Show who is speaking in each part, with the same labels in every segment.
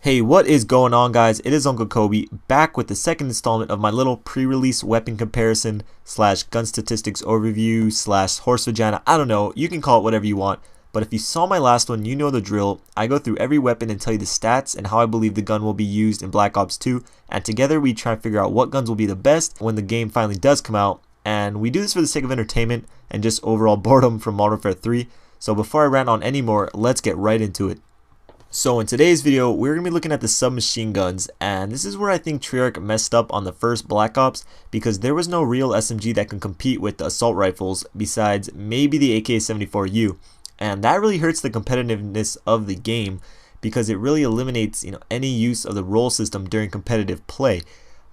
Speaker 1: Hey, what is going on, guys? It is Uncle Kobe back with the second installment of my little pre-release weapon comparison slash gun statistics overview slash horse vagina. I don't know, you can call it whatever you want. But if you saw my last one, you know the drill. I go through every weapon and tell you the stats and how I believe the gun will be used in Black Ops 2. And together we try to figure out what guns will be the best when the game finally does come out. And we do this for the sake of entertainment and just overall boredom from Modern Warfare 3. So before I rant on any more, let's get right into it. So in today's video, we're going to be looking at the submachine guns, and this is where I think Treyarch messed up on the first Black Ops because there was no real SMG that can compete with the assault rifles besides maybe the AK-74U, and that really hurts the competitiveness of the game because it really eliminates any use of the roll system during competitive play.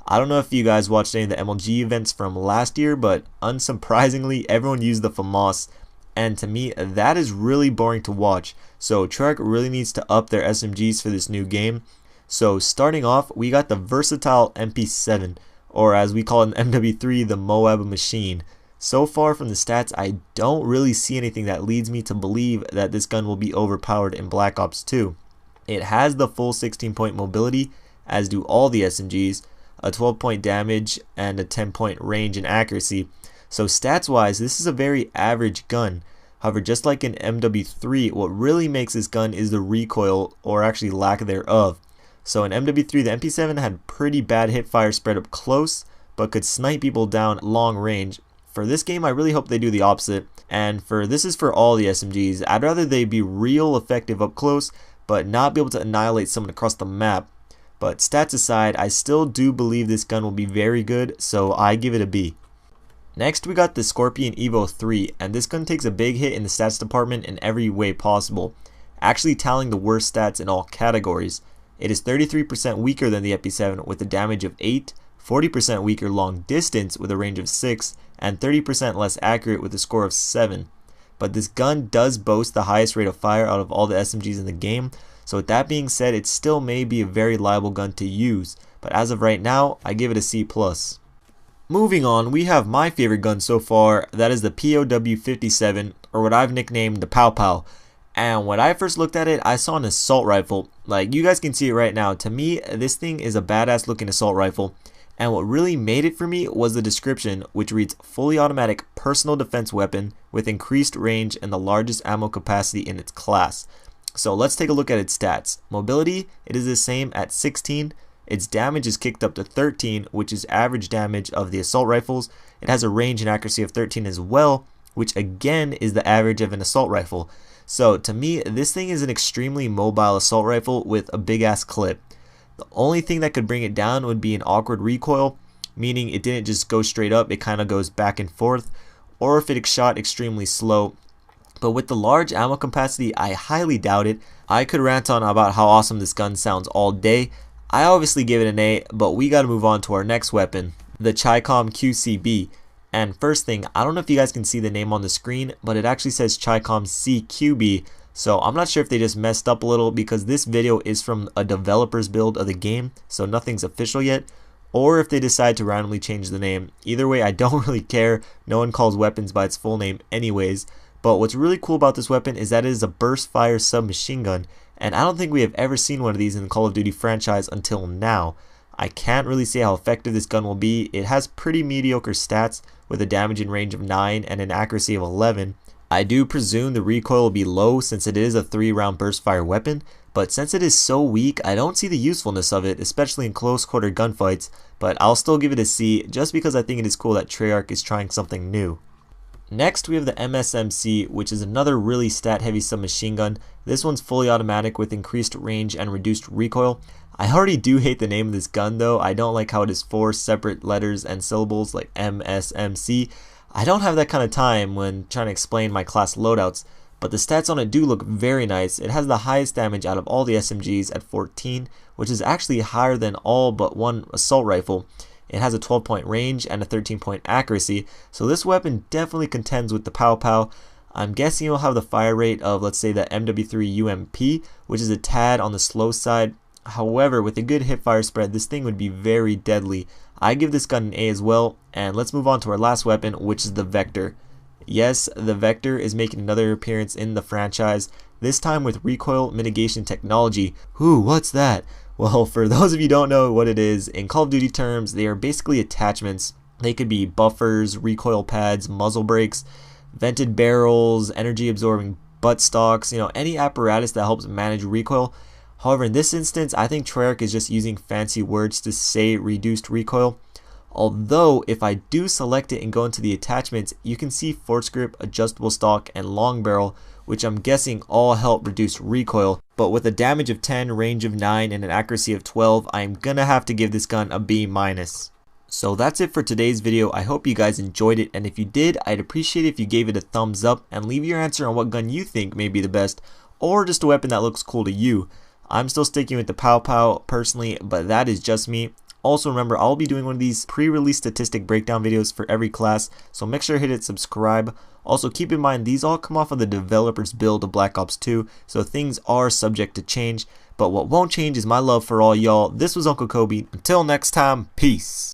Speaker 1: I don't know if you guys watched any of the MLG events from last year, but unsurprisingly everyone used the FAMAS. And to me, that is really boring to watch. So Treyarch really needs to up their SMGs for this new game. So starting off, we got the versatile MP7, or as we call it in MW3, the Moab machine. So far from the stats, I don't really see anything that leads me to believe that this gun will be overpowered in Black Ops 2. It has the full 16-point mobility, as do all the SMGs, a 12-point damage, and a 10-point range and accuracy. So stats wise, this is a very average gun. However, just like in MW3, what really makes this gun is the recoil, or actually lack thereof. So in MW3, the MP7 had pretty bad hip fire spread up close, but could snipe people down long range. For this game, I really hope they do the opposite, and this is for all the SMGs. I'd rather they be real effective up close, but not be able to annihilate someone across the map. But stats aside, I still do believe this gun will be very good, so I give it a B. Next, we got the Scorpion Evo 3, and this gun takes a big hit in the stats department in every way possible, actually tallying the worst stats in all categories. It is 33% weaker than the MP7 with a damage of 8, 40% weaker long distance with a range of 6, and 30% less accurate with a score of 7. But this gun does boast the highest rate of fire out of all the SMGs in the game, so with that being said, it still may be a very liable gun to use, but as of right now, I give it a C+. Moving on, we have my favorite gun so far, that is the POW57, or what I've nicknamed the Pow Pow. And when I first looked at it, I saw an assault rifle. Like, you guys can see it right now. To me, this thing is a badass looking assault rifle. And what really made it for me was the description, which reads fully automatic personal defense weapon with increased range and the largest ammo capacity in its class. So let's take a look at its stats. Mobility, it is the same at 16. Its damage is kicked up to 13, which is average damage of the assault rifles. It has a range and accuracy of 13 as well, which again is the average of an assault rifle. So to me, this thing is an extremely mobile assault rifle with a big ass clip. The only thing that could bring it down would be an awkward recoil, meaning it didn't just go straight up, it kind of goes back and forth, or if it shot extremely slow. But with the large ammo capacity, I highly doubt it. I could rant on about how awesome this gun sounds all day. I obviously give it an A, but we gotta move on to our next weapon, the Chicom QCB. And first thing, I don't know if you guys can see the name on the screen, but it actually says Chicom CQB. So I'm not sure if they just messed up a little because this video is from a developer's build of the game, so nothing's official yet, or if they decide to randomly change the name. Either way, I don't really care. No one calls weapons by its full name anyways. But what's really cool about this weapon is that it is a burst fire submachine gun. And I don't think we have ever seen one of these in the Call of Duty franchise until now. I can't really say how effective this gun will be. It has pretty mediocre stats with a damage and range of 9 and an accuracy of 11. I do presume the recoil will be low since it is a 3-round burst fire weapon, but since it is so weak, I don't see the usefulness of it, especially in close quarter gunfights, but I'll still give it a C just because I think it is cool that Treyarch is trying something new. Next, we have the MSMC, which is another really stat-heavy submachine gun. This one's fully automatic with increased range and reduced recoil. I already do hate the name of this gun though. I don't like how it is 4 separate letters and syllables like MSMC. I don't have that kind of time when trying to explain my class loadouts, but the stats on it do look very nice. It has the highest damage out of all the SMGs at 14, which is actually higher than all but one assault rifle. It has a 12-point range and a 13-point accuracy, so this weapon definitely contends with the Pow Pow. I'm guessing it will have the fire rate of, let's say, the MW3 UMP, which is a tad on the slow side. However, with a good hip fire spread, this thing would be very deadly. I give this gun an A as well, and let's move on to our last weapon, which is the Vector. Yes, the Vector is making another appearance in the franchise, this time with recoil mitigation technology. Ooh, what's that? Well, for those of you who don't know what it is, in Call of Duty terms, they are basically attachments. They could be buffers, recoil pads, muzzle brakes, vented barrels, energy absorbing buttstocks, any apparatus that helps manage recoil. However, in this instance, I think Treyarch is just using fancy words to say reduced recoil. Although, if I do select it and go into the attachments, you can see force grip, adjustable stock, and long barrel, which I'm guessing all help reduce recoil. But with a damage of 10, range of 9, and an accuracy of 12, I'm gonna have to give this gun a B-. So that's it for today's video. I hope you guys enjoyed it, and if you did, I'd appreciate it if you gave it a thumbs up and leave your answer on what gun you think may be the best, or just a weapon that looks cool to you. I'm still sticking with the Pow Pow personally, but that is just me. Also remember, I'll be doing one of these pre-release statistic breakdown videos for every class, so make sure to hit subscribe. Also keep in mind, these all come off of the developer's build of Black Ops 2, so things are subject to change. But what won't change is my love for all y'all. This was Uncle Kobe. Until next time, peace.